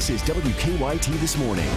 This is WKYT This Morning.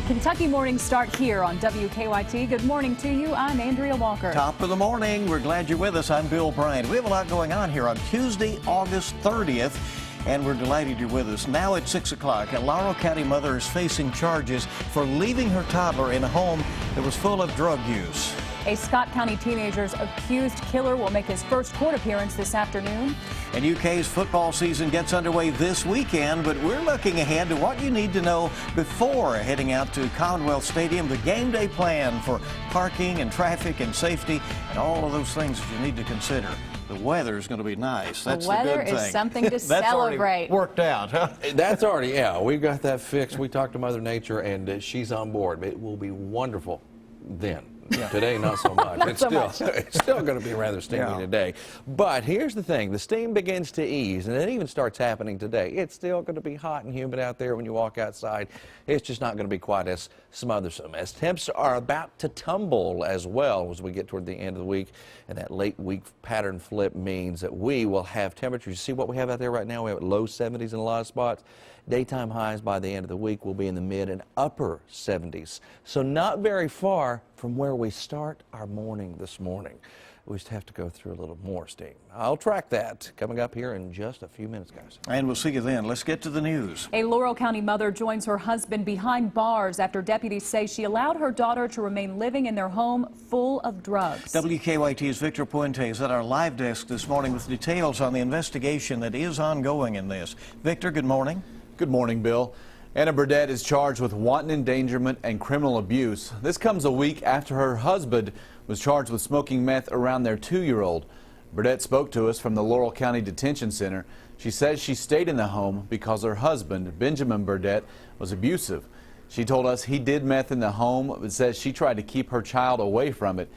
Kentucky mornings start here on WKYT. Good morning to you. I'm Andrea Walker. Top of the morning. We're glad you're with us. I'm Bill Bryant. We have a lot going on here on Tuesday, August 30th, and we're delighted you're with us. Now at 6 o'clock, a Laurel County mother is facing charges for leaving her toddler in a home that was full of drug use. A Scott County teenager's accused killer will make his first court appearance this afternoon. And UK's football season gets underway this weekend, but we're looking ahead to what you need to know before heading out to Commonwealth Stadium, the game day plan for parking and traffic and safety and all of those things that you need to consider. The weather is going to be nice. That's the good thing. The weather is something to That's celebrate. Already worked out, huh? That's already, yeah, we've got that fixed. We talked to Mother Nature, and she's on board. It will be wonderful then. Yeah. Today, not so much. It's still going to be rather steamy today. But here's the thing. The steam begins to ease, and it even starts happening today. It's still going to be hot and humid out there when you walk outside. It's just not going to be quite as smothersome, as temps are about to tumble as well as we get toward the end of the week. And that late week pattern flip means that we will have temperatures. You see what we have out there right now? We have low 70s in a lot of spots. Daytime highs by the end of the week will be in the mid and upper 70s. So not very far from where we start our morning this morning. We just have to go through a little more steam. I'll track that coming up here in just a few minutes, guys. And we'll see you then. Let's get to the news. A Laurel County mother joins her husband behind bars after deputies say she allowed her daughter to remain living in their home full of drugs. WKYT's Victor Puente is at our live desk this morning with details on the investigation that is ongoing in this. Victor, good morning. Good morning, Bill. Anna Burdett is charged with wanton endangerment and criminal abuse. This comes a week after her husband was charged with smoking meth around their 2-year-old. Burdett spoke to us from the Laurel County Detention Center. She says she stayed in the home because her husband, Benjamin Burdett, was abusive. She told us he did meth in the home, but says she tried to keep her child away from it.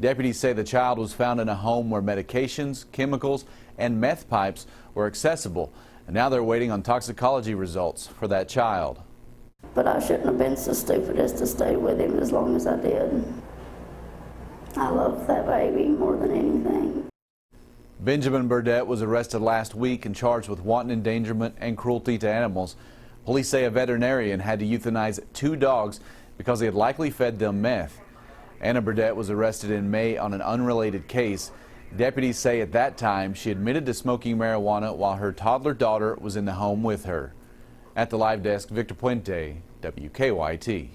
Deputies say the child was found in a home where medications, chemicals, and meth pipes were accessible. And now they're waiting on toxicology results for that child. But I shouldn't have been so stupid as to stay with him as long as I did. I love that baby more than anything. Benjamin Burdett was arrested last week and charged with wanton endangerment and cruelty to animals. Police say a veterinarian had to euthanize 2 dogs because he had likely fed them meth. Anna Burdett was arrested in May on an unrelated case. Deputies say at that time she admitted to smoking marijuana while her toddler daughter was in the home with her. At the live desk, Victor Puente, WKYT.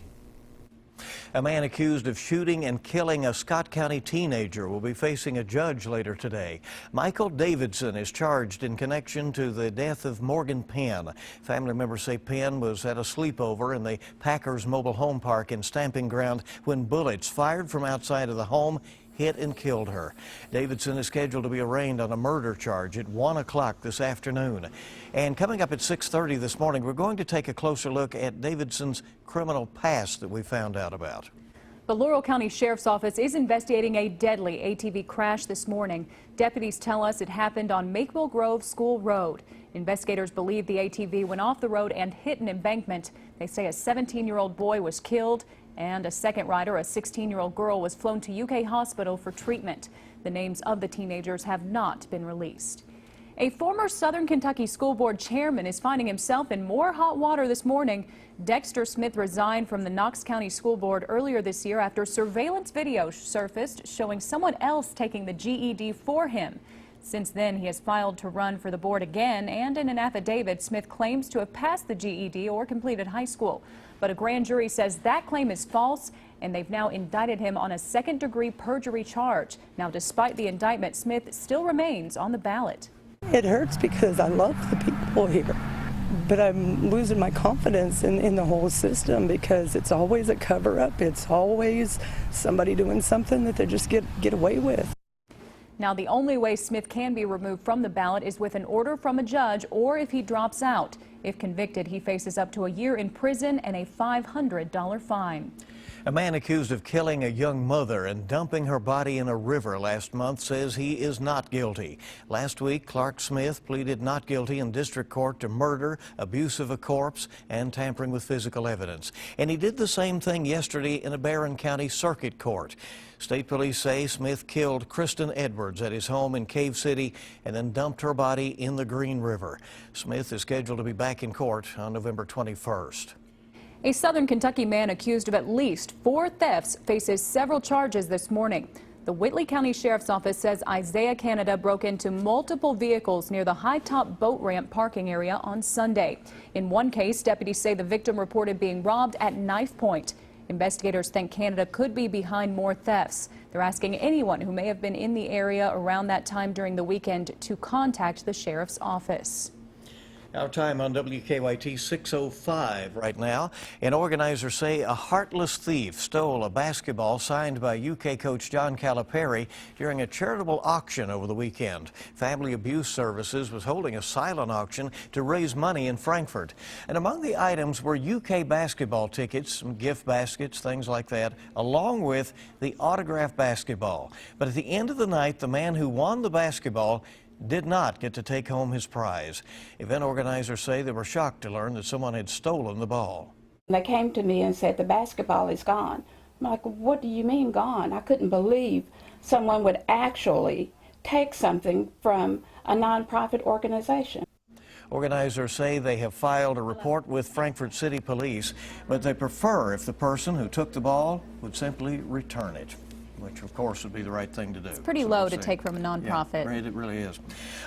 A man accused of shooting and killing a Scott County teenager will be facing a judge later today. Michael Davidson is charged in connection to the death of Morgan Penn. Family members say Penn was at a sleepover in the Packers mobile home park in Stamping Ground when bullets fired from outside of the home hit and killed her. Davidson is scheduled to be arraigned on a murder charge at 1 o'clock this afternoon. And coming up at 6:30 this morning, we're going to take a closer look at Davidson's criminal past that we found out about. The Laurel County Sheriff's Office is investigating a deadly ATV crash this morning. Deputies tell us it happened on Makeville Grove School Road. Investigators believe the ATV went off the road and hit an embankment. They say a 17-year-old boy was killed and a second rider, a 16-year-old girl, was flown to UK Hospital for treatment. The names of the teenagers have not been released. A former Southern Kentucky School Board chairman is finding himself in more hot water this morning. Dexter Smith resigned from the Knox County School Board earlier this year after surveillance video surfaced showing someone else taking the GED for him. Since then, he has filed to run for the board again, and in an affidavit, Smith claims to have passed the GED or completed high school. But a grand jury says that claim is false, and they've now indicted him on a second-degree perjury charge. Now, despite the indictment, Smith still remains on the ballot. It hurts because I love the people here, but I'm losing my confidence in the whole system because it's always a cover-up. It's always somebody doing something that they just get away with. Now, the only way Smith can be removed from the ballot is with an order from a judge or if he drops out. If convicted, he faces up to a year in prison and a $500 fine. A man accused of killing a young mother and dumping her body in a river last month says he is not guilty. Last week, Clark Smith pleaded not guilty in district court to murder, abuse of a corpse, and tampering with physical evidence. And he did the same thing yesterday in a Barron County Circuit Court. State police say Smith killed Kristen Edwards at his home in Cave City and then dumped her body in the Green River. Smith is scheduled to be back in court on November 21st. A Southern Kentucky man accused of at least 4 thefts faces several charges this morning. The Whitley County Sheriff's Office says Isaiah Canada broke into multiple vehicles near the High Top boat ramp parking area on Sunday. In one case, deputies say the victim reported being robbed at knife point. Investigators think Canada could be behind more thefts. They're asking anyone who may have been in the area around that time during the weekend to contact the sheriff's office. Our time on WKYT 6:05 right now. And organizers say a heartless thief stole a basketball signed by UK coach John Calipari during a charitable auction over the weekend. Family Abuse Services was holding a silent auction to raise money in Frankfort. And among the items were UK basketball tickets, some gift baskets, things like that, along with the autographed basketball. But at the end of the night, the man who won the basketball did not get to take home his prize. Event organizers say they were shocked to learn that someone had stolen the ball. They came to me and said the basketball is gone. I'm like, what do you mean gone? I couldn't believe someone would actually take something from a nonprofit organization. Organizers say they have filed a report with Frankfort City Police, but they prefer if the person who took the ball would simply return it, which of course would be the right thing to do. It's pretty low to take from a nonprofit. Yeah, it really is.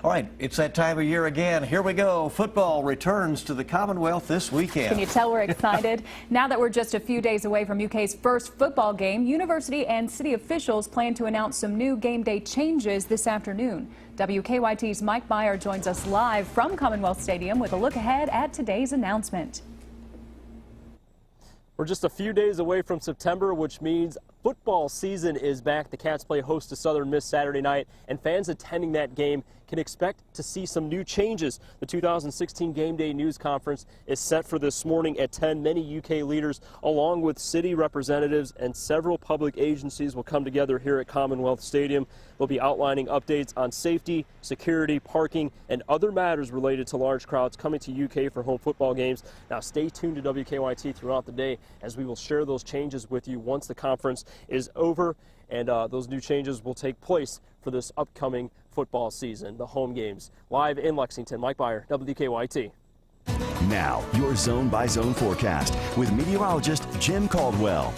All right, it's that time of year again. Here we go. Football returns to the Commonwealth this weekend. Can you tell we're excited? Now that we're just a few days away from UK's first football game, university and city officials plan to announce some new game day changes this afternoon. WKYT's Mike Meyer joins us live from Commonwealth Stadium with a look ahead at today's announcement. We're just a few days away from September, which means football season is back. The Cats play host to Southern Miss Saturday night, and fans attending that game can expect to see some new changes. The 2016 Game Day News Conference is set for this morning at 10. Many UK leaders, along with city representatives and several public agencies, will come together here at Commonwealth Stadium. They'll be outlining updates on safety, security, parking, and other matters related to large crowds coming to UK for home football games. Now stay tuned to WKYT throughout the day as we will share those changes with you once the conference is over, and those new changes will take place for this upcoming football season, the home games. Live in Lexington, Mike Meyer, WKYT. Now, your zone-by-zone forecast with meteorologist Jim Caldwell.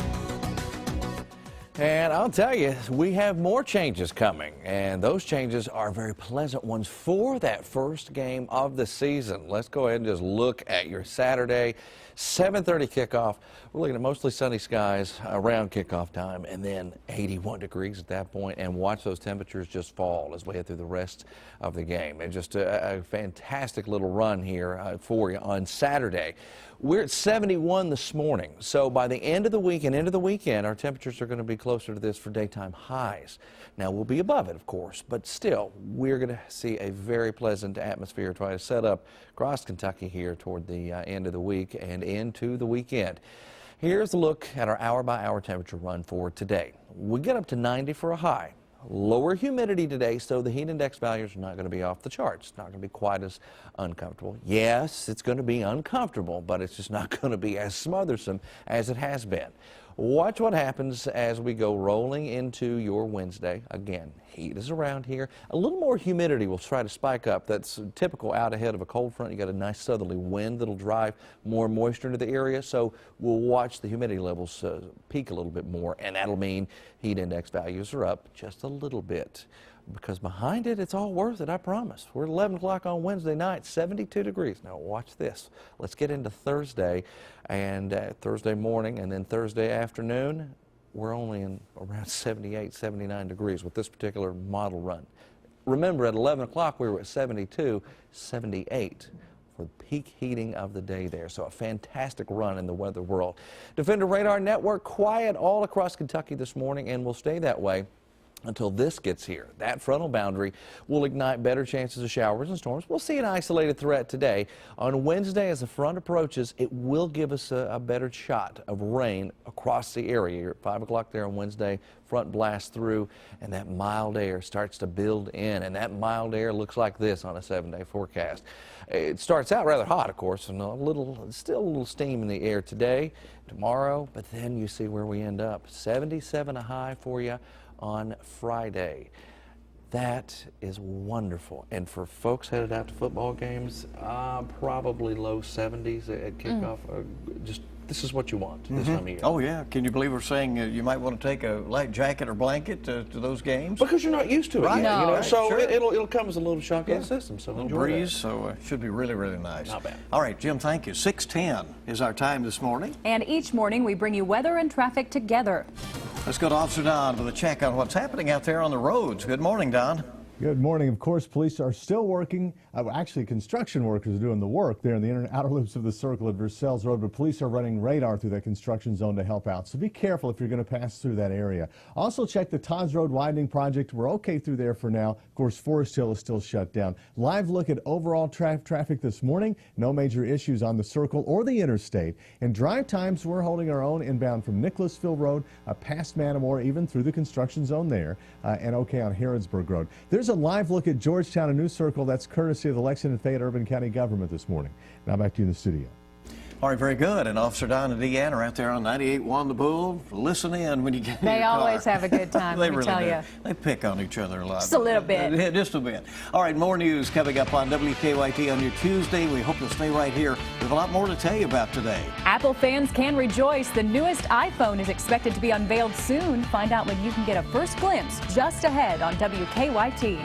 And I'll tell you, we have more changes coming, and those changes are very pleasant ones for that first game of the season. Let's go ahead and just look at your Saturday, 7:30 kickoff. We're looking at mostly sunny skies around kickoff time, and then 81 degrees at that point, and watch those temperatures just fall as we head through the rest of the game. And just a fantastic little run here for you on Saturday. We're at 71 this morning, so by the end of the week and into the weekend, our temperatures are going to be closer to this for daytime highs. Now, we'll be above it, of course, but still, we're going to see a very pleasant atmosphere try to set up across Kentucky here toward the end of the week and into the weekend. Here's a look at our hour-by-hour temperature run for today. We get up to 90 for a high. Lower humidity today, so the heat index values are not going to be off the charts. It's not going to be quite as uncomfortable. Yes, it's going to be uncomfortable, but it's just not going to be as smothersome as it has been. Watch what happens as we go rolling into your Wednesday. Again, heat is around here. A little more humidity will try to spike up. That's typical out ahead of a cold front. You got a nice southerly wind that'll drive more moisture into the area, so we'll watch the humidity levels peak a little bit more, and that'll mean heat index values are up just a little bit. Because behind it, it's all worth it, I promise. We're at 11 o'clock on Wednesday night, 72 degrees. Now watch this. Let's get into Thursday, and Thursday morning and then Thursday afternoon, we're only in around 78, 79 degrees with this particular model run. Remember, at 11 o'clock, we were at 72, 78 for the peak heating of the day there. So a fantastic run in the weather world. Defender Radar Network quiet all across Kentucky this morning, and will stay that way until this gets here. That frontal boundary will ignite better chances of showers and storms. We'll see an isolated threat today. On Wednesday, as the front approaches, it will give us a better shot of rain across the area. You're at 5 o'clock there on Wednesday, front blasts through, and that mild air starts to build in, and that mild air looks like this on a 7-day forecast. It starts out rather hot, of course, and still a little steam in the air today, tomorrow, but then you see where we end up. 77 a high for you on Friday. That is wonderful. And for folks headed out to football games, probably low 70s at kickoff. This is what you want this time of year. Oh, yeah. Can you believe we're saying you might want to take a light jacket or blanket to those games? Because you're not used to it right. yet, No. you know? Right, so sure. it'll come as a little shock in the system. So a little enjoy breeze, that. so it should be really, really nice. Not bad. All right, Jim, thank you. 6:10 is our time this morning. And each morning we bring you weather and traffic together. Let's go to Officer Don with a check on what's happening out there on the roads. Good morning, Don. Good morning. Of course, police are still working. Actually, construction workers are doing the work there in the inner and outer loops of the circle at Versailles Road, but police are running radar through that construction zone to help out. So be careful if you're going to pass through that area. Also check the Todd's Road widening project. We're okay through there for now. Of course, Forest Hill is still shut down. Live look at overall traffic this morning. No major issues on the circle or the interstate. And drive times, we're holding our own inbound from Nicholasville Road past Manamore, even through the construction zone there, and okay on Harrodsburg Road. There's a live look at Georgetown, a new circle. That's courtesy of the Lexington Fayette Urban County government this morning. Now back to you in the studio. All right, very good. And Officer Don and Deanne are out there on 98.1 The Bull. Listen in when you get in your They car. always have a good time, let me tell you. They pick on each other a lot. Just a little bit. Yeah, just a bit. All right, more news coming up on WKYT on your Tuesday. We hope you'll stay right here. We have a lot more to tell you about today. Apple fans can rejoice. The newest iPhone is expected to be unveiled soon. Find out when you can get a first glimpse just ahead on WKYT.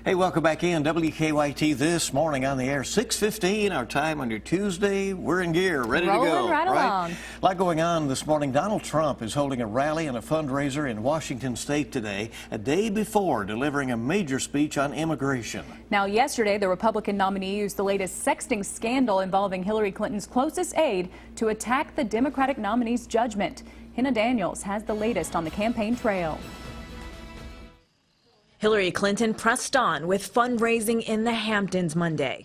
Hey, welcome back in. WKYT this morning on the air, 6:15, our time on your Tuesday. We're in gear, ready to go. Rolling right along. A lot going on this morning. Donald Trump is holding a rally and a fundraiser in Washington State today, a day before delivering a major speech on immigration. Now, yesterday, the Republican nominee used the latest sexting scandal involving Hillary Clinton's closest aide to attack the Democratic nominee's judgment. Hannah Daniels has the latest on the campaign trail. Hillary Clinton pressed on with fundraising in the Hamptons Monday,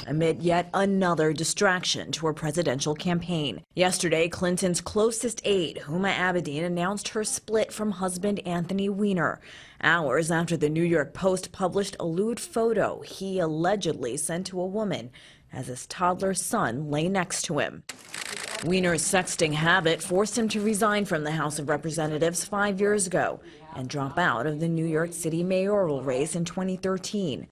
amid yet another distraction to her presidential campaign. Yesterday, Clinton's closest aide, Huma Abedin, announced her split from husband Anthony Weiner, hours after the New York Post published a lewd photo he allegedly sent to a woman as his toddler son lay next to him. Weiner's sexting habit forced him to resign from the House of Representatives 5 years ago and drop out of the New York City mayoral race in 2013.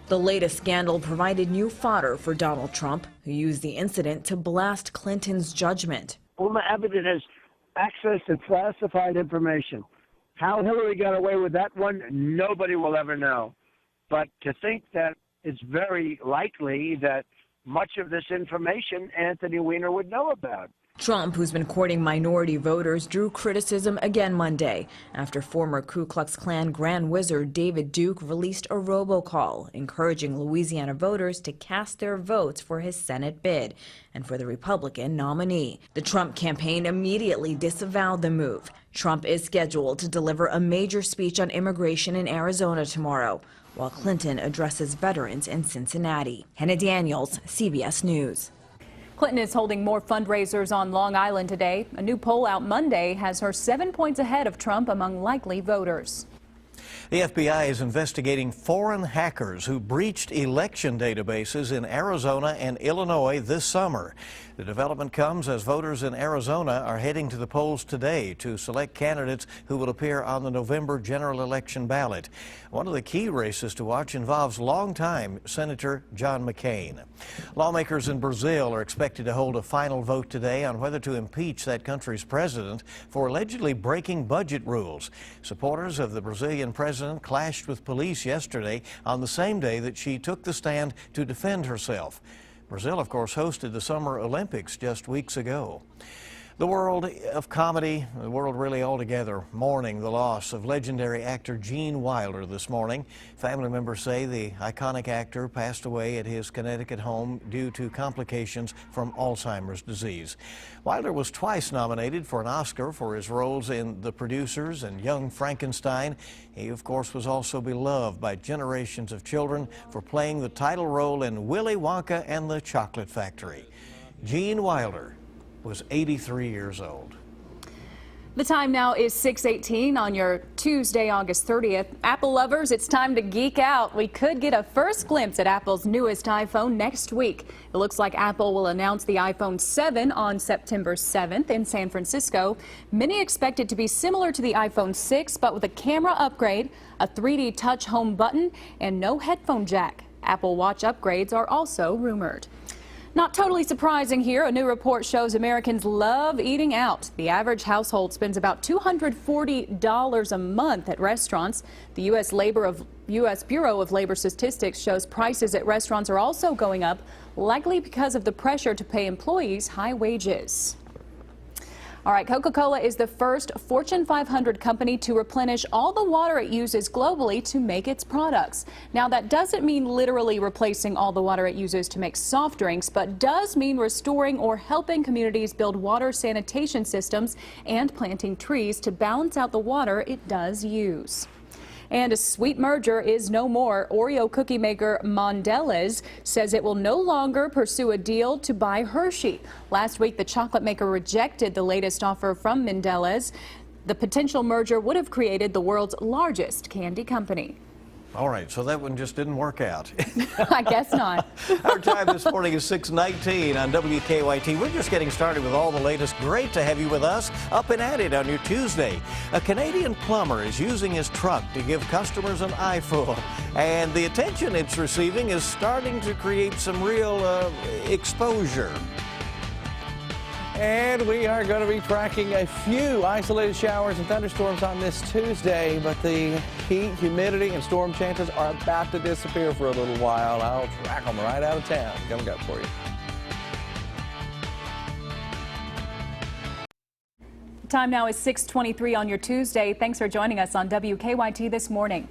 The latest scandal provided new fodder for Donald Trump, who used the incident to blast Clinton's judgment. Huma Abedin has access to classified information. How Hillary got away with that one, nobody will ever know. But to think that it's very likely that much of this information Anthony Weiner would know about. Trump, who's been courting minority voters, drew criticism again Monday after former Ku Klux Klan Grand Wizard David Duke released a robocall encouraging Louisiana voters to cast their votes for his Senate bid and for the Republican nominee. The Trump campaign immediately disavowed the move. Trump is scheduled to deliver a major speech on immigration in Arizona tomorrow, while Clinton addresses veterans in Cincinnati. Hannah Daniels, CBS News. Clinton is holding more fundraisers on Long Island today. A new poll out Monday has her 7 points ahead of Trump among likely voters. The FBI is investigating foreign hackers who breached election databases in Arizona and Illinois this summer. The development comes as voters in Arizona are heading to the polls today to select candidates who will appear on the November general election ballot. One of the key races to watch involves longtime Senator John McCain. Lawmakers in Brazil are expected to hold a final vote today on whether to impeach that country's president for allegedly breaking budget rules. Supporters of the Brazilian president clashed with police yesterday on the same day that she took the stand to defend herself. Brazil, of course, hosted the Summer Olympics just weeks ago. The world of comedy, the world really altogether, mourning the loss of legendary actor Gene Wilder this morning. Family members say the iconic actor passed away at his Connecticut home due to complications from Alzheimer's disease. Wilder was twice nominated for an Oscar for his roles in The Producers and Young Frankenstein. He, of course, was also beloved by generations of children for playing the title role in Willy Wonka and the Chocolate Factory. Gene Wilder was 83 years old. The time now is 6:18 on your Tuesday, August 30th. Apple lovers, it's time to geek out. We could get a first glimpse at Apple's newest iPhone next week. It looks like Apple will announce the iPhone 7 on September 7th in San Francisco. Many expect it to be similar to the iPhone 6, but with a camera upgrade, a 3D touch home button, and no headphone jack. Apple Watch upgrades are also rumored. Not totally surprising here, a new report shows Americans love eating out. The average household spends about $240 a month at restaurants. The U.S. Bureau of Labor Statistics shows prices at restaurants are also going up, likely because of the pressure to pay employees high wages. All right, Coca-Cola is the first Fortune 500 company to replenish all the water it uses globally to make its products. Now, that doesn't mean literally replacing all the water it uses to make soft drinks, but does mean restoring or helping communities build water sanitation systems and planting trees to balance out the water it does use. And a sweet merger is no more. Oreo cookie maker Mondelez says it will no longer pursue a deal to buy Hershey. Last week, the chocolate maker rejected the latest offer from Mondelez. The potential merger would have created the world's largest candy company. All right, so that one just didn't work out. I guess not. Our time this morning is 6:19 on WKYT. We're just getting started with all the latest. Great to have you with us, up and at it on your Tuesday. A Canadian plumber is using his truck to give customers an eyeful, and the attention it's receiving is starting to create some real exposure. And we are going to be tracking a few isolated showers and thunderstorms on this Tuesday, but the heat, humidity, and storm chances are about to disappear for a little while. I'll track them right out of town. Coming up for you. Time now is 6:23 on your Tuesday. Thanks for joining us on WKYT this morning.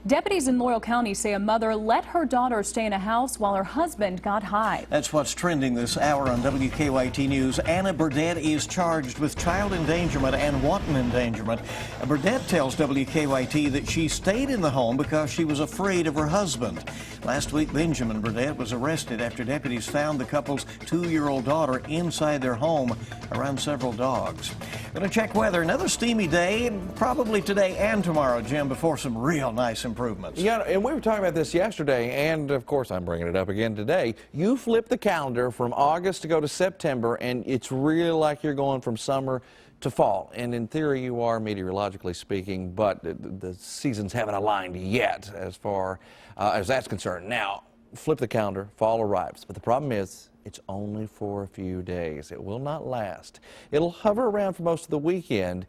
Deputies in Loyal County say a mother let her daughter stay in a house while her husband got high. That's what's trending this hour on WKYT News. Anna Burdett is charged with child endangerment and wanton endangerment. Burdett tells WKYT that she stayed in the home because she was afraid of her husband. Last week, Benjamin Burdett was arrested after deputies found the couple's 2-year-old daughter inside their home around several dogs. Going to check weather. Another steamy day, probably today and tomorrow, Jim, before some real nice improvements. Yeah, and we were talking about this yesterday, and of course I'm bringing it up again today. You flip the calendar from August to go to September, and it's really like you're going from summer to fall. And in theory you are, meteorologically speaking, but the seasons haven't aligned yet as far as that's concerned. Now, flip the calendar, fall arrives, but the problem is it's only for a few days. It will not last. It'll hover around for most of the weekend,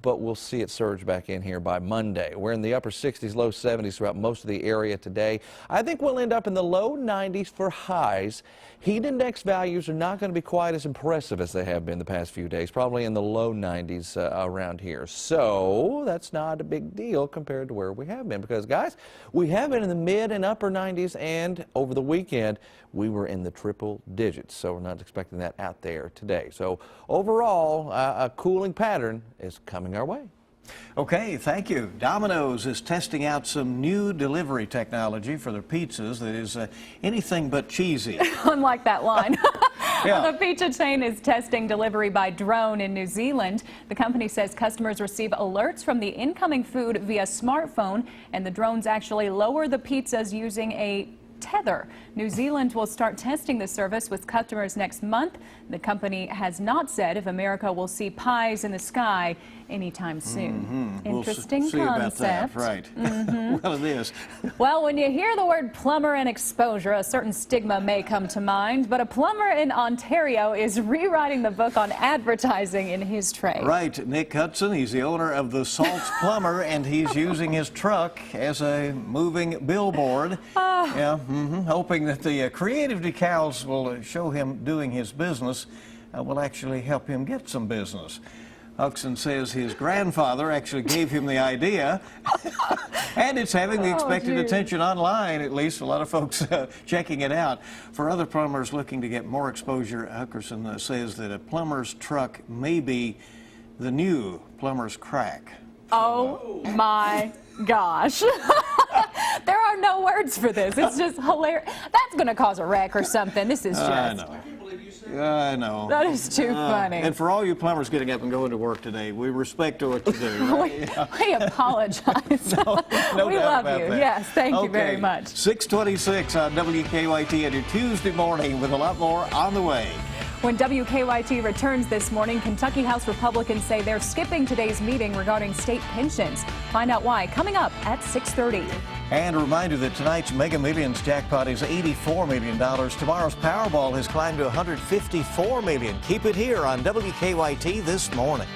but we'll see it surge back in here by Monday. We're in the upper 60s, low 70s throughout most of the area today. I think we'll end up in the low 90s for highs. Heat index values are not going to be quite as impressive as they have been the past few days, probably in the low 90s around here. So that's not a big deal compared to where we have been, because, guys, we have been in the mid and upper 90s, and over the weekend we were in the triple digits. So we're not expecting that out there today. So overall, a cooling pattern is coming our way. Okay, thank you. Domino's is testing out some new delivery technology for their pizzas that is anything but cheesy. Unlike that line. Yeah. The pizza chain is testing delivery by drone in New Zealand. The company says customers receive alerts from the incoming food via smartphone, and the drones actually lower the pizzas using a tether. New Zealand will start testing the service with customers next month. The company has not said if America will see pies in the sky anytime soon. We'll Interesting see concept. about that, right. Well, it is. Well, when you hear the word plumber and exposure, a certain stigma may come to mind, but a plumber in Ontario is rewriting the book on advertising in his trade. Right. Nick Hudson, he's the owner of the Salts Plumber, and he's using his truck as a moving billboard. Hoping that the creative decals will show him doing his business. will actually help him get some business. Huxon says his grandfather actually gave him the idea, and it's having the expected attention online, at least a lot of folks checking it out. For other plumbers looking to get more exposure, Huxon says that a plumber's truck may be the new plumber's crack. Oh my gosh. There are no words for this. It's just hilarious. That's going to cause a wreck or something. This is just... I know. I know. That is too funny. And for all you plumbers getting up and going to work today, we respect what you do. Right? We apologize. No we doubt love you. about that. Yes, thank you very much. 6:26 on WKYT and your Tuesday morning with a lot more on the way. When WKYT returns this morning, Kentucky House Republicans say they're skipping today's meeting regarding state pensions. Find out why coming up at 6:30. And a reminder that tonight's Mega Millions jackpot is $84 million. Tomorrow's Powerball has climbed to $154 million. Keep it here on WKYT this morning.